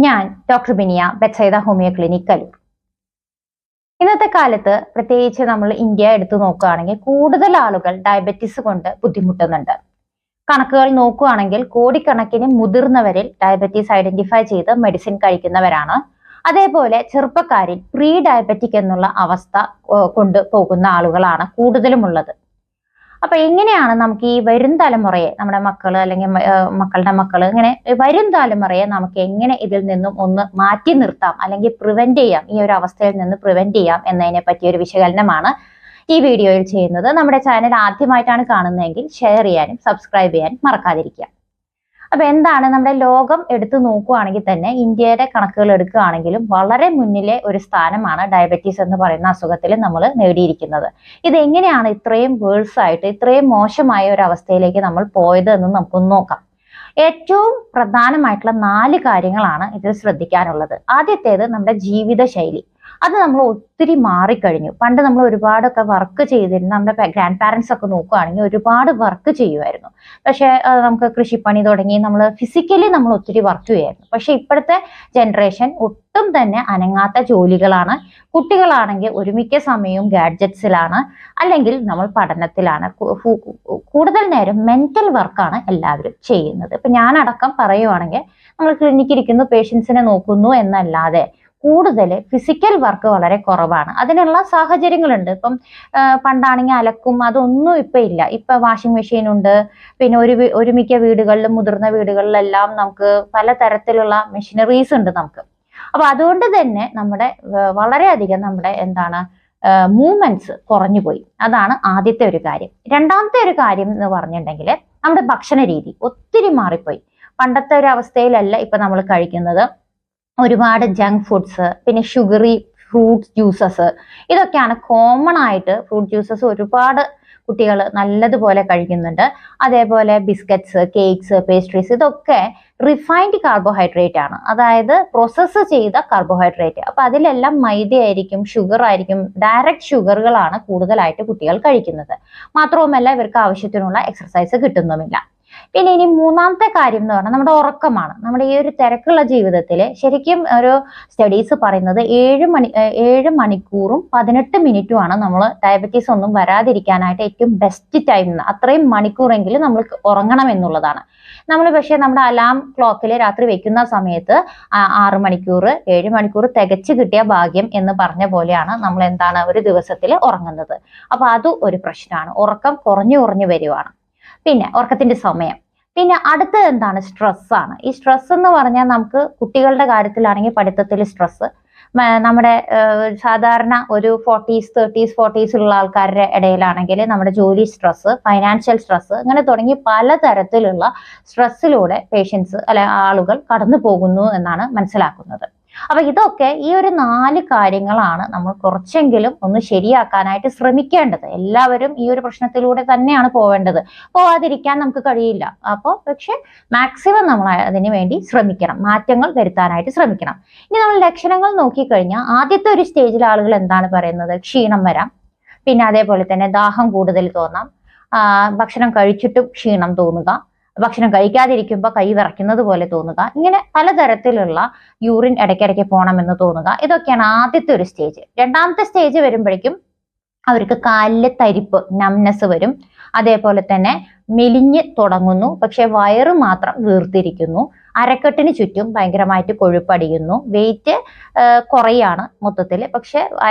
ഞാൻ doctor Biniya, Bethsaida homeo clinic, Kaloor. ഇന്നത്തെ കാലത്ത് പ്രത്യേകിച്ച് നമ്മൾ ഇന്ത്യ എടുത്തു നോക്കുകയാണെങ്കിൽ കൂടുതൽ ആളുകൾ ഡയബറ്റീസ് കൊണ്ട് ബുദ്ധിമുട്ടുന്നുണ്ട്. കണക്കുകൾ നോക്കുകയാണെങ്കിൽ കോടിക്കണക്കിന് മുതിർന്നവരിൽ ഡയബറ്റീസ് ഐഡന്റിഫൈ ചെയ്ത് മെഡിസിൻ കഴിക്കുന്നവരാണ്. അതേപോലെ ചെറുപ്പക്കാരിൽ പ്രീ ഡയബറ്റിക് എന്നുള്ള അവസ്ഥ കൊണ്ടുപോകുന്ന ആളുകളാണ് കൂടുതലും ഉള്ളത്. അപ്പൊ എങ്ങനെയാണ് നമുക്ക് ഈ വരും തലമുറയെ, നമ്മുടെ മക്കള് അല്ലെങ്കിൽ മക്കളുടെ മക്കള്, ഇങ്ങനെ വരും തലമുറയെ നമുക്ക് എങ്ങനെ ഇതിൽ നിന്നും ഒന്ന് മാറ്റി നിർത്താം അല്ലെങ്കിൽ പ്രിവെന്റ് ചെയ്യാം, ഈ ഒരു അവസ്ഥയിൽ നിന്ന് പ്രിവെന്റ് ചെയ്യാം എന്നതിനെ പറ്റിയ ഒരു വിശകലനമാണ് ഈ വീഡിയോയിൽ ചെയ്യുന്നത്. നമ്മുടെ ചാനൽ ആദ്യമായിട്ടാണ് കാണുന്നതെങ്കിൽ ഷെയർ ചെയ്യാനും സബ്സ്ക്രൈബ് ചെയ്യാനും മറക്കാതിരിക്കുക. അപ്പൊ എന്താണ്, നമ്മുടെ ലോകം എടുത്തു നോക്കുകയാണെങ്കിൽ തന്നെ ഇന്ത്യയുടെ കണക്കുകൾ എടുക്കുകയാണെങ്കിലും വളരെ മുന്നിലെ ഒരു സ്ഥാനമാണ് ഡയബറ്റീസ് എന്ന് പറയുന്ന അസുഖത്തിൽ നമ്മൾ നേടിയിരിക്കുന്നത്. ഇത് എങ്ങനെയാണ് ഇത്രയും വേഴ്സ് ആയിട്ട് ഇത്രയും മോശമായ ഒരു അവസ്ഥയിലേക്ക് നമ്മൾ പോയത് എന്ന് നമുക്കൊന്ന് നോക്കാം. ഏറ്റവും പ്രധാനമായിട്ടുള്ള 4 കാര്യങ്ങളാണ് ഇതിൽ ശ്രദ്ധിക്കാനുള്ളത്. ആദ്യത്തേത് നമ്മുടെ ജീവിതശൈലി. അത് നമ്മൾ ഒത്തിരി മാറിക്കഴിഞ്ഞു. പണ്ട് നമ്മൾ ഒരുപാടൊക്കെ വർക്ക് ചെയ്തിരുന്ന നമ്മുടെ ഗ്രാൻഡ് പാരൻസ് ഒക്കെ നോക്കുകയാണെങ്കിൽ ഒരുപാട് വർക്ക് ചെയ്യുമായിരുന്നു. പക്ഷെ നമുക്ക് കൃഷിപ്പണി തുടങ്ങി നമ്മൾ ഫിസിക്കലി നമ്മൾ ഒത്തിരി വർക്ക് ചെയ്യുമായിരുന്നു. പക്ഷെ ഇപ്പോഴത്തെ ജനറേഷൻ ഒട്ടും തന്നെ അനങ്ങാത്ത ജോലികളാണ്. കുട്ടികളാണെങ്കിൽ ഒരുമിക്ക സമയവും ഗാഡ്ജറ്റ്സിലാണ്, അല്ലെങ്കിൽ നമ്മൾ പഠനത്തിലാണ്. കൂടുതൽ നേരം മെന്റൽ വർക്കാണ് എല്ലാവരും ചെയ്യുന്നത്. ഇപ്പൊ ഞാനടക്കം പറയുവാണെങ്കിൽ നമ്മൾ ക്ലിനിക്കിൽ ഇരിക്കുന്നു, പേഷ്യൻസിനെ നോക്കുന്നു എന്നല്ലാതെ കൂടുതൽ ഫിസിക്കൽ വർക്ക് വളരെ കുറവാണ്. അതിനുള്ള സാഹചര്യങ്ങളുണ്ട്. ഇപ്പം പണ്ടാണെങ്കിൽ അലക്കും അതൊന്നും ഇപ്പൊ ഇല്ല. ഇപ്പൊ വാഷിംഗ് മെഷീൻ ഉണ്ട്. പിന്നെ ഒരുമിക്ക വീടുകളിലും മുതിർന്ന വീടുകളിലെല്ലാം നമുക്ക് പലതരത്തിലുള്ള മെഷീനറീസ് ഉണ്ട് നമുക്ക്. അപ്പൊ അതുകൊണ്ട് തന്നെ നമ്മുടെ വളരെയധികം നമ്മുടെ മൂവ്മെന്റ്സ് കുറഞ്ഞു പോയി. അതാണ് ആദ്യത്തെ ഒരു കാര്യം. രണ്ടാമത്തെ ഒരു കാര്യം എന്ന് പറഞ്ഞിട്ടുണ്ടെങ്കിൽ നമ്മുടെ ഭക്ഷണ രീതി ഒത്തിരി മാറിപ്പോയി. പണ്ടത്തെ ഒരു അവസ്ഥയിലല്ല ഇപ്പൊ നമ്മൾ കഴിക്കുന്നത്. ഒരുപാട് ജങ്ക് ഫുഡ്സ്, പിന്നെ ഷുഗറി ഫ്രൂട്ട് ജ്യൂസസ്, ഇതൊക്കെയാണ് കോമൺ ആയിട്ട്. ഫ്രൂട്ട് ജ്യൂസസ് ഒരുപാട് കുട്ടികൾ നല്ലതുപോലെ കഴിക്കുന്നുണ്ട്. അതേപോലെ ബിസ്ക്കറ്റ്സ്, കേക്ക്സ്, പേസ്ട്രീസ്, ഇതൊക്കെ റിഫൈൻഡ് കാർബോഹൈഡ്രേറ്റ് ആണ്, അതായത് പ്രോസസ്സ് ചെയ്ത കാർബോഹൈഡ്രേറ്റ്. അപ്പൊ അതിലെല്ലാം മൈദയായിരിക്കും, ഷുഗർ ആയിരിക്കും, ഡയറക്റ്റ് ഷുഗറുകളാണ് കൂടുതലായിട്ട് കുട്ടികൾ കഴിക്കുന്നത്. മാത്രവുമല്ല ഇവർക്ക് ആവശ്യത്തിനുള്ള എക്സർസൈസ് കിട്ടുന്നുമില്ല. പിന്നെ ഇനി മൂന്നാമത്തെ കാര്യം എന്ന് പറഞ്ഞാൽ നമ്മുടെ ഉറക്കമാണ്. നമ്മുടെ ഈ ഒരു തിരക്കുള്ള ജീവിതത്തിൽ ശരിക്കും ഒരു സ്റ്റഡീസ് പറയുന്നത് 7 മണിക്കൂറും 18 മിനിറ്റുമാണ് നമ്മൾ ഡയബറ്റീസ് ഒന്നും വരാതിരിക്കാനായിട്ട് ഏറ്റവും ബെസ്റ്റ് ടൈം. അത്രയും മണിക്കൂറെങ്കിലും നമ്മൾ ഉറങ്ങണം എന്നുള്ളതാണ്. നമ്മൾ പക്ഷേ നമ്മുടെ അലാം ക്ലോക്കിൽ രാത്രി വെക്കുന്ന സമയത്ത് 6 മണിക്കൂർ 7 മണിക്കൂർ തികച്ചു കിട്ടിയ ഭാഗ്യം എന്ന് പറഞ്ഞ പോലെയാണ് നമ്മൾ ഒരു ദിവസത്തിൽ ഉറങ്ങുന്നത്. അപ്പൊ അതും ഒരു പ്രശ്നമാണ്. ഉറക്കം കുറഞ്ഞു വരുവാണ്. പിന്നെ ഉറക്കത്തിന്റെ സമയം. പിന്നെ അടുത്തത് എന്താണ്, സ്ട്രെസ്സാണ്. ഈ സ്ട്രെസ് എന്ന് പറഞ്ഞാൽ നമുക്ക് കുട്ടികളുടെ കാര്യത്തിലാണെങ്കിൽ പഠിത്തത്തിൽ സ്ട്രെസ്, നമ്മുടെ സാധാരണ ഒരു 40s 30s 40s ഉള്ള ആൾക്കാരുടെ ഇടയിലാണെങ്കിൽ നമ്മുടെ ജോലി സ്ട്രെസ്, ഫൈനാൻഷ്യൽ സ്ട്രെസ്, അങ്ങനെ തുടങ്ങി പലതരത്തിലുള്ള സ്ട്രെസ്സിലൂടെ ആളുകൾ കടന്നു പോകുന്നു എന്നാണ് മനസ്സിലാക്കുന്നത്. അപ്പൊ ഇതൊക്കെ ഈ ഒരു 4 കാര്യങ്ങളാണ് നമ്മൾ കുറച്ചെങ്കിലും ഒന്ന് ശരിയാക്കാനായിട്ട് ശ്രമിക്കേണ്ടത്. എല്ലാവരും ഈ ഒരു പ്രശ്നത്തിലൂടെ തന്നെയാണ് പോവേണ്ടത്. പോവാതിരിക്കാൻ നമുക്ക് കഴിയില്ല. പക്ഷെ മാക്സിമം നമ്മൾ അതിനു വേണ്ടി ശ്രമിക്കണം, മാറ്റങ്ങൾ വരുത്താനായിട്ട് ശ്രമിക്കണം. ഇനി നമ്മൾ ലക്ഷണങ്ങൾ നോക്കിക്കഴിഞ്ഞാൽ ആദ്യത്തെ ഒരു സ്റ്റേജിൽ ആളുകൾ എന്താണ് പറയുന്നത്, ക്ഷീണം വരാം. പിന്നെ അതേപോലെ തന്നെ ദാഹം കൂടുതൽ തോന്നാം. ഭക്ഷണം കഴിച്ചിട്ടും ക്ഷീണം തോന്നുക, ഭക്ഷണം കഴിക്കാതിരിക്കുമ്പോൾ കൈ വിറയ്ക്കുന്നത് പോലെ തോന്നുക, ഇങ്ങനെ പലതരത്തിലുള്ള യൂറിൻ ഇടയ്ക്കിടയ്ക്ക് പോകണമെന്ന് തോന്നുക. ഇതൊക്കെയാണ് ആദ്യത്തെ ഒരു സ്റ്റേജ്. രണ്ടാമത്തെ സ്റ്റേജ് വരുമ്പോഴേക്കും അവർക്ക് കാലിലെ തരിപ്പ്, നംനെസ് വരും. അതേപോലെ തന്നെ മെലിഞ്ഞ് തുടങ്ങുന്നു, പക്ഷെ വയറ് മാത്രം വീർത്തിരിക്കുന്നു. അരക്കെട്ടിന് ചുറ്റും ഭയങ്കരമായിട്ട് കൊഴുപ്പടിയുന്നു. വെയിറ്റ് കുറയാണ് മൊത്തത്തിൽ, പക്ഷെ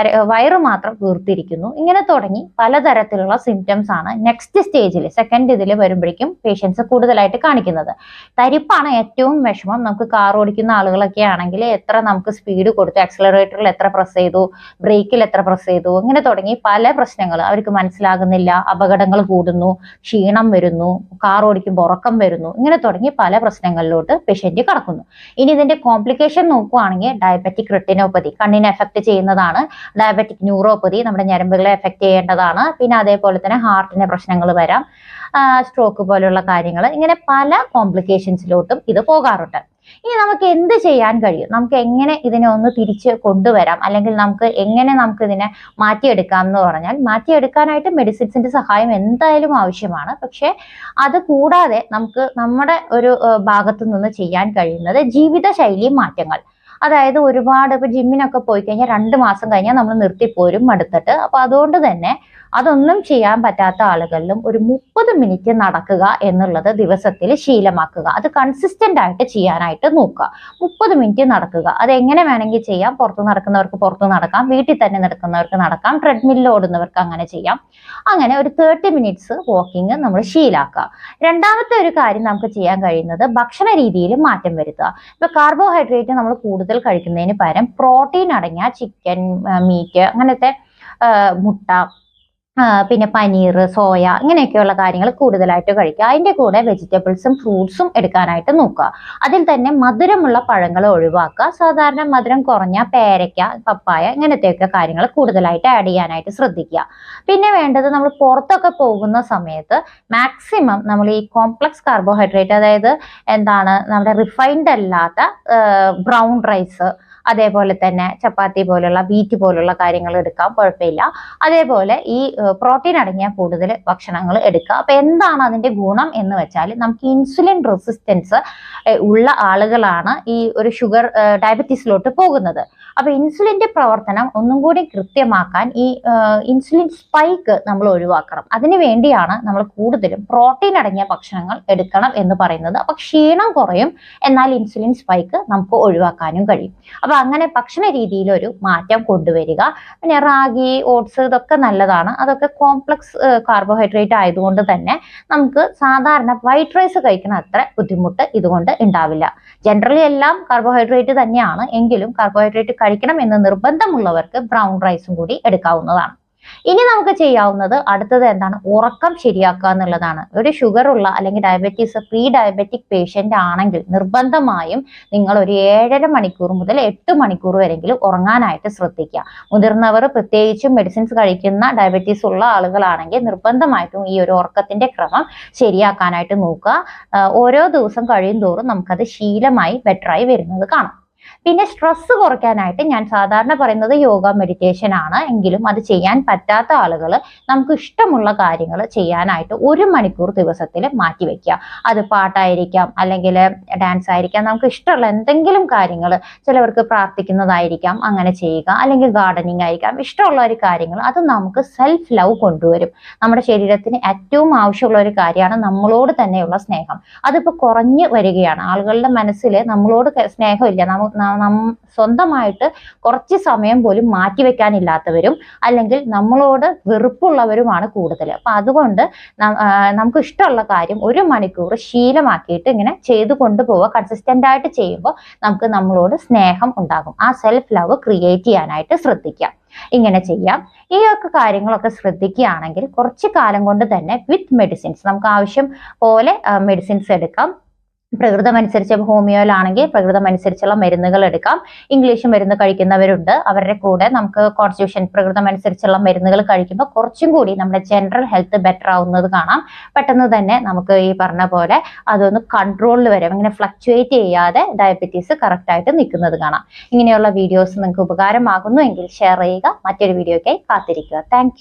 വയറ് മാത്രം വീർത്തിരിക്കുന്നു. ഇങ്ങനെ തുടങ്ങി പലതരത്തിലുള്ള സിംറ്റംസ് ആണ് നെക്സ്റ്റ് സ്റ്റേജിൽ, സെക്കൻഡ് ഇതിൽ വരുമ്പോഴേക്കും പേഷ്യൻസ് കൂടുതലായിട്ട് കാണിക്കുന്നത്. തരിപ്പാണ് ഏറ്റവും വിഷമം. നമുക്ക് കാർ ഓടിക്കുന്ന ആളുകളൊക്കെ ആണെങ്കിൽ എത്ര നമുക്ക് സ്പീഡ് കൊടുത്തു, ആക്സിലറേറ്ററിൽ എത്ര പ്രസ് ചെയ്തു, ബ്രേക്കിൽ എത്ര പ്രസ് ചെയ്തു, ഇങ്ങനെ തുടങ്ങി പല പ്രശ്നങ്ങൾ അവർക്ക് മനസ്സിലാകുന്നില്ല. അപകടങ്ങൾ കൂടുന്നു, ക്ഷീണം വരുന്നു, കാർ ഓടിക്കുമ്പോൾ ഉറക്കം വരുന്നു, ഇങ്ങനെ തുടങ്ങി പല പ്രശ്നങ്ങളിലോട്ട് പേഷ്യന്റ് കടക്കുന്നു. ഇനി ഇതിന്റെ കോംപ്ലിക്കേഷൻ നോക്കുകയാണെങ്കിൽ ഡയബറ്റിക് റെറ്റിനോപ്പതി കണ്ണിനെ എഫക്ട് ചെയ്യുന്നതാണ്. ഡയബറ്റിക് ന്യൂറോപ്പതി നമ്മുടെ ഞരമ്പുകളെ എഫക്ട് ചെയ്യേണ്ടതാണ്. പിന്നെ അതേപോലെ തന്നെ ഹാർട്ടിന് പ്രശ്നങ്ങൾ വരാം, സ്ട്രോക്ക് പോലുള്ള കാര്യങ്ങൾ, ഇങ്ങനെ പല കോംപ്ലിക്കേഷൻസിലോട്ടും ഇത് പോകാറുണ്ട്. ഇനി നമുക്ക് എന്ത് ചെയ്യാൻ കഴിയും, നമുക്ക് എങ്ങനെ ഇതിനെ ഒന്ന് തിരിച്ച് കൊണ്ടുവരാം, അല്ലെങ്കിൽ നമുക്ക് എങ്ങനെ നമുക്ക് ഇതിനെ മാറ്റിയെടുക്കാം എന്ന് പറഞ്ഞാൽ, മാറ്റിയെടുക്കാനായിട്ട് മെഡിസിൻസിന്റെ സഹായം എന്തായാലും ആവശ്യമാണ്. പക്ഷെ അത് കൂടാതെ നമുക്ക് നമ്മുടെ ഒരു ഭാഗത്തു നിന്ന് ചെയ്യാൻ കഴിയുന്നത് ജീവിതശൈലി മാറ്റങ്ങൾ. അതായത് ഒരുപാട് ഇപ്പൊ ജിമ്മിനൊക്കെ പോയി കഴിഞ്ഞാൽ 2 മാസം കഴിഞ്ഞാൽ നമ്മൾ നിർത്തിപ്പോരും മടുത്തിട്ട്. അപ്പൊ അതുകൊണ്ട് തന്നെ അതൊന്നും ചെയ്യാൻ പറ്റാത്ത ആളുകളിലും ഒരു 30 മിനിറ്റ് നടക്കുക എന്നുള്ളത് ദിവസത്തിൽ ശീലമാക്കുക. അത് കൺസിസ്റ്റന്റ് ആയിട്ട് ചെയ്യാനായിട്ട് നോക്കുക. 30 മിനിറ്റ് നടക്കുക. അത് എങ്ങനെ വേണമെങ്കിൽ ചെയ്യാം. പുറത്ത് നടക്കുന്നവർക്ക് പുറത്ത് നടക്കാം, വീട്ടിൽ തന്നെ നടക്കുന്നവർക്ക് നടക്കാം, ട്രെഡ്മില്ലിൽ ഓടുന്നവർക്ക് അങ്ങനെ ചെയ്യാം. അങ്ങനെ ഒരു 30 മിനിറ്റ്സ് വാക്കിംഗ് നമ്മൾ ശീലാക്കുക. രണ്ടാമത്തെ ഒരു കാര്യം നമുക്ക് ചെയ്യാൻ കഴിയുന്നത് ഭക്ഷണ രീതിയിൽ മാറ്റം വരുത്തുക. ഇപ്പൊ കാർബോഹൈഡ്രേറ്റ് നമ്മൾ കൂടുതൽ കഴിക്കുന്നതിന് പകരം പ്രോട്ടീൻ അടങ്ങിയ ചിക്കൻ, മീറ്റ്, അങ്ങനത്തെ മുട്ട, പിന്നെ പനീർ, സോയ, ഇങ്ങനെയൊക്കെയുള്ള കാര്യങ്ങൾ കൂടുതലായിട്ട് കഴിക്കുക. അതിന്റെ കൂടെ വെജിറ്റബിൾസും ഫ്രൂട്ട്സും എടുക്കാനായിട്ട് നോക്കുക. അതിൽ തന്നെ മധുരമുള്ള പഴങ്ങൾ ഒഴിവാക്കുക. സാധാരണ മധുരം കുറഞ്ഞ പേരയ്ക്ക, പപ്പായ, ഇങ്ങനത്തെയൊക്കെ കാര്യങ്ങൾ കൂടുതലായിട്ട് ആഡ് ചെയ്യാനായിട്ട് ശ്രദ്ധിക്കുക. പിന്നെ വേണ്ടത്, നമ്മൾ പുറത്തൊക്കെ പോകുന്ന സമയത്ത് മാക്സിമം നമ്മൾ ഈ കോംപ്ലക്സ് കാർബോഹൈഡ്രേറ്റ്, അതായത് എന്താണ്, നമ്മുടെ റിഫൈൻഡ് അല്ലാത്ത ബ്രൗൺ റൈസ്, അതേപോലെ തന്നെ ചപ്പാത്തി പോലുള്ള, വീറ്റ് പോലുള്ള കാര്യങ്ങൾ എടുക്കാം, കുഴപ്പമില്ല. അതേപോലെ ഈ പ്രോട്ടീൻ അടങ്ങിയ കൂടുതൽ ഭക്ഷണങ്ങൾ എടുക്കുക. അപ്പൊ എന്താണ് അതിന്റെ ഗുണം എന്ന് വെച്ചാൽ, നമുക്ക് ഇൻസുലിൻ റെസിസ്റ്റൻസ് ഉള്ള ആളുകളാണ് ഈ ഒരു ഷുഗർ ഡയബറ്റീസിലോട്ട് പോകുന്നത്. അപ്പൊ ഇൻസുലിന്റെ പ്രവർത്തനം ഒന്നും കൂടി കൃത്യമാക്കാൻ ഈ ഇൻസുലിൻ സ്പൈക്ക് നമ്മൾ ഒഴിവാക്കണം. അതിനു വേണ്ടിയാണ് നമ്മൾ കൂടുതലും പ്രോട്ടീൻ അടങ്ങിയ ഭക്ഷണങ്ങൾ എടുക്കണം എന്ന് പറയുന്നത്. അപ്പൊ ക്ഷീണം കുറയും, എന്നാൽ ഇൻസുലിൻ സ്പൈക്ക് നമുക്ക് ഒഴിവാക്കാനും കഴിയും. അപ്പൊ അങ്ങനെ ഭക്ഷണ രീതിയിൽ ഒരു മാറ്റം കൊണ്ടുവരിക. പിന്നെ റാഗി, ഓട്സ്, ഇതൊക്കെ നല്ലതാണ്. അതൊക്കെ കോംപ്ലക്സ് കാർബോഹൈഡ്രേറ്റ് ആയതുകൊണ്ട് തന്നെ നമുക്ക് സാധാരണ വൈറ്റ് റൈസ് കഴിക്കുന്ന അത്ര ബുദ്ധിമുട്ട് ഇതുകൊണ്ട് ഉണ്ടാവില്ല. ജനറലി എല്ലാം കാർബോഹൈഡ്രേറ്റ് തന്നെയാണ്, എങ്കിലും കാർബോഹൈഡ്രേറ്റ് കഴിക്കണം എന്ന് നിർബന്ധമുള്ളവർക്ക് ബ്രൗൺ റൈസും കൂടി എടുക്കാവുന്നതാണ്. ഇനി നമുക്ക് ചെയ്യാവുന്നത് അടുത്തത് എന്താണ്, ഉറക്കം ശരിയാക്കുക എന്നുള്ളതാണ്. ഒരു ഷുഗർ ഉള്ള അല്ലെങ്കിൽ ഡയബറ്റീസ്, പ്രീ ഡയബറ്റിക് പേഷ്യന്റ് ആണെങ്കിൽ നിർബന്ധമായും നിങ്ങൾ ഒരു 7.5 മണിക്കൂർ മുതൽ 8 മണിക്കൂർ വരെങ്കിലും ഉറങ്ങാനായിട്ട് ശ്രദ്ധിക്കുക. മുതിർന്നവർ, പ്രത്യേകിച്ചും മെഡിസിൻസ് കഴിക്കുന്ന ഡയബറ്റീസ് ഉള്ള ആളുകളാണെങ്കിൽ നിർബന്ധമായിട്ടും ഈ ഒരു ഉറക്കത്തിന്റെ ക്രമം ശരിയാക്കാനായിട്ട് നോക്കുക. ഓരോ ദിവസം കഴിയും തോറും നമുക്കത് ശീലമായി ബെറ്ററായി വരുന്നത് കാണാം. പിന്നെ സ്ട്രെസ് കുറയ്ക്കാനായിട്ട് ഞാൻ സാധാരണ പറയുന്നത് യോഗ, മെഡിറ്റേഷൻ ആണ്. എങ്കിലും അത് ചെയ്യാൻ പറ്റാത്ത ആളുകൾ നമുക്ക് ഇഷ്ടമുള്ള കാര്യങ്ങൾ ചെയ്യാനായിട്ട് 1 മണിക്കൂർ ദിവസത്തിൽ മാറ്റിവെക്കുക. അത് പാട്ടായിരിക്കാം, അല്ലെങ്കിൽ ഡാൻസ് ആയിരിക്കാം, നമുക്ക് ഇഷ്ടമുള്ള എന്തെങ്കിലും കാര്യങ്ങൾ, ചിലവർക്ക് പ്രാർത്ഥിക്കുന്നതായിരിക്കാം, അങ്ങനെ ചെയ്യുക. അല്ലെങ്കിൽ ഗാർഡനിങ് ആയിരിക്കാം, ഇഷ്ടമുള്ള ഒരു കാര്യങ്ങൾ. അത് നമുക്ക് സെൽഫ് ലവ് കൊണ്ടുവരും. നമ്മുടെ ശരീരത്തിന് ഏറ്റവും ആവശ്യമുള്ള ഒരു കാര്യമാണ് നമ്മളോട് തന്നെയുള്ള സ്നേഹം. അതിപ്പോൾ കുറഞ്ഞു വരികയാണ്. ആളുകളുടെ മനസ്സിൽ നമ്മളോട് സ്നേഹമില്ല, സ്വന്തമായിട്ട് കുറച്ച് സമയം പോലും മാറ്റിവെക്കാനില്ലാത്തവരും അല്ലെങ്കിൽ നമ്മളോട് വെറുപ്പുള്ളവരുമാണ് കൂടുതൽ. അപ്പൊ അതുകൊണ്ട് നമുക്ക് ഇഷ്ടമുള്ള കാര്യം 1 മണിക്കൂർ ശീലമാക്കിയിട്ട് ഇങ്ങനെ ചെയ്തു കൊണ്ടുപോവുക. കൺസിസ്റ്റന്റ് ആയിട്ട് ചെയ്യുമ്പോൾ നമുക്ക് നമ്മളോട് സ്നേഹം ഉണ്ടാകും. ആ സെൽഫ് ലവ് ക്രിയേറ്റ് ചെയ്യാനായിട്ട് ശ്രദ്ധിക്കാം. ഇങ്ങനെ ചെയ്യാം. ഈ ഒക്കെ കാര്യങ്ങളൊക്കെ ശ്രദ്ധിക്കുകയാണെങ്കിൽ കുറച്ച് കാലം കൊണ്ട് തന്നെ വിത്ത് മെഡിസിൻസ് നമുക്ക് ആവശ്യം പോലെ മെഡിസിൻസ് എടുക്കാം. പ്രകൃതമനുസരിച്ച് ഹോമിയോയിലാണെങ്കിൽ പ്രകൃതമനുസരിച്ചുള്ള മരുന്നുകൾ എടുക്കാം. ഇംഗ്ലീഷ് മരുന്ന് കഴിക്കുന്നവരുണ്ട്, അവരുടെ കൂടെ നമുക്ക് കോൺസ്റ്റിറ്റ്യൂഷൻ പ്രകൃതമനുസരിച്ചുള്ള മരുന്നുകൾ കഴിക്കുമ്പോൾ കുറച്ചും കൂടി നമ്മുടെ ജനറൽ ഹെൽത്ത് ബെറ്റർ ആവുന്നത് കാണാം. പെട്ടെന്ന് തന്നെ നമുക്ക് ഈ പറഞ്ഞ പോലെ അതൊന്ന് കൺട്രോളിൽ വരും. ഇങ്ങനെ ഫ്ലക്ച്വേറ്റ് ചെയ്യാതെ ഡയബറ്റീസ് കറക്റ്റ് ആയിട്ട് നിൽക്കുന്നത് കാണാം. ഇങ്ങനെയുള്ള വീഡിയോസ് നിങ്ങൾക്ക് ഉപകാരമാകുന്നു എങ്കിൽ ഷെയർ ചെയ്യുക. മറ്റൊരു വീഡിയോയ്ക്കായി കാത്തിരിക്കുക. താങ്ക്